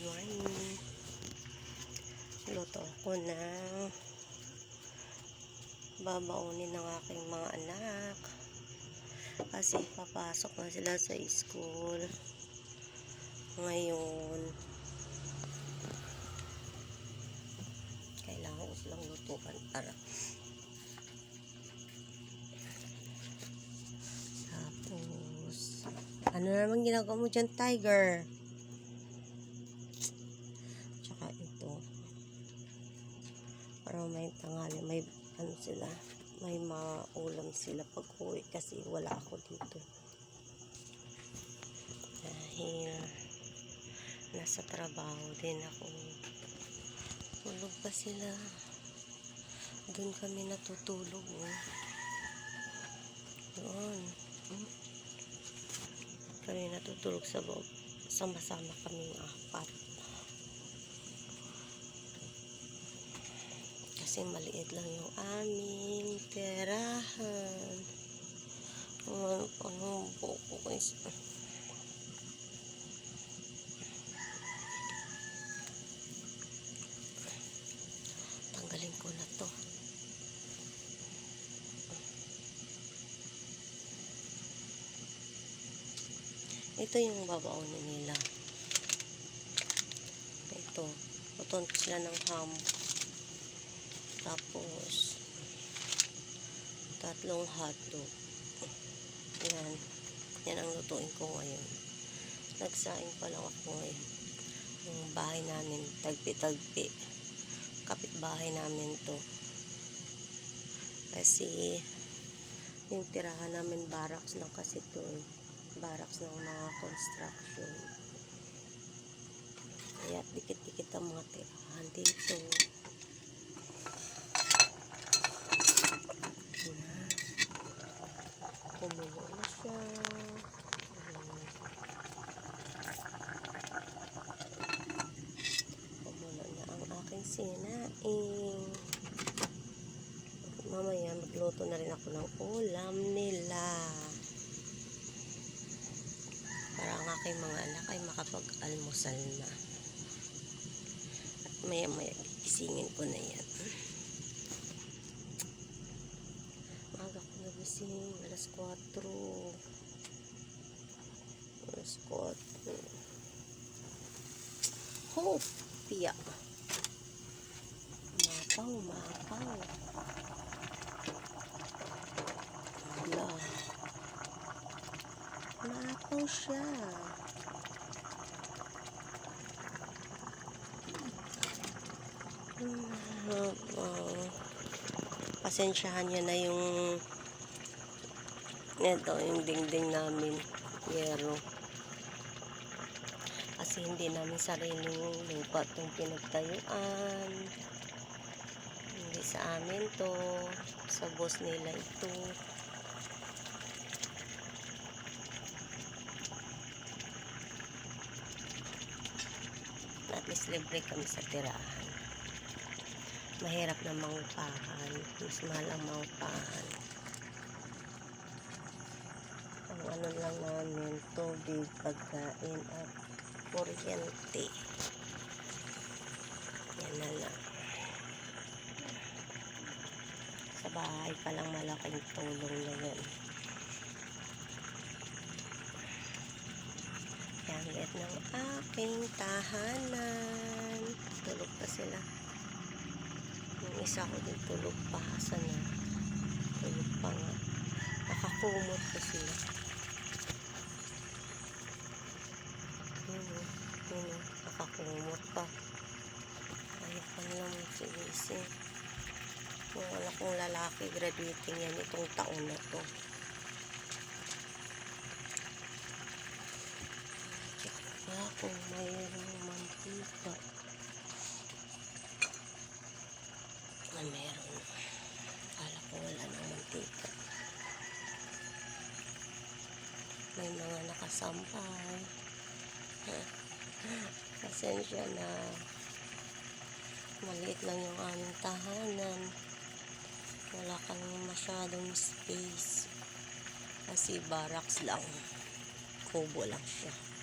morning. Luto ko ng babaunin ng aking mga anak kasi papasok na sila sa school ngayon. Kailangan ko silang lutuan para tapos ano naman ginagawa mo dyan, Tiger? Tsaka ito para may tanghali, may ano sila, may maulam sila pag uwi kasi wala ako dito dahil nasa trabaho din ako. Tulog pa sila, doon kami natutulog doon kami natutulog sa loob, sama-sama kaming apat kasi maliit lang yung aming tirahan. Ano buko guys, tanggalin ko na to. Ito yung babaunin nila. Ito, puton sila ng ham. Tapos 3 hotdog. Yan ang lutuin ko ngayon. Nagsaing pa lang ako ngayon. Yung bahay namin, tagpi-tagpi. Kapitbahay namin to. Kasi yung tirahan namin barracks lang kasi to barracks ng mga construction. Kaya dikit-dikit ang mga tirahan dito. Kumulo na siya. Kumulo na ang aking sinaing. Mamaya magluto na rin ako ng ulam nila para ang aking mga anak ay makapag-almusal na. At maya-maya gisingin ko na yan. Maaga ko nagising, alas 4. Ho! Piya! Mapaw. Wala. Mapaw siya. Pasensyahan niya na yung ito, yung dingding namin yero kasi hindi namin sariling lupa itong pinagtayuan, hindi sa amin to, sa boss nila ito. At least libre kami sa tirahan. Mahirap na maupahan, mas mahal ang maupahan. Ang ano lang namin, tubig, pagkain at kuryente. Yan na lang. Sa bahay pa lang malaking tulong na yan. Yan, liit ng aking tahanan. Tulog pa sila. Yung isa ko din tulog pa. Sana tulog pa nga. Nakakumot pa sila. Yun, nakakumot pa. Ayaw pa nilang magsigising. Kung wala kong lalaki, graduating yan itong taon na to. Check pa kung mayroong mantika. Meron. Kala ko wala ng mantika. May mga nakasampay. Pasensya na. Maliit lang yung aming tahanan. Wala kang masyadong space. Kasi barracks lang. Kubo lang siya.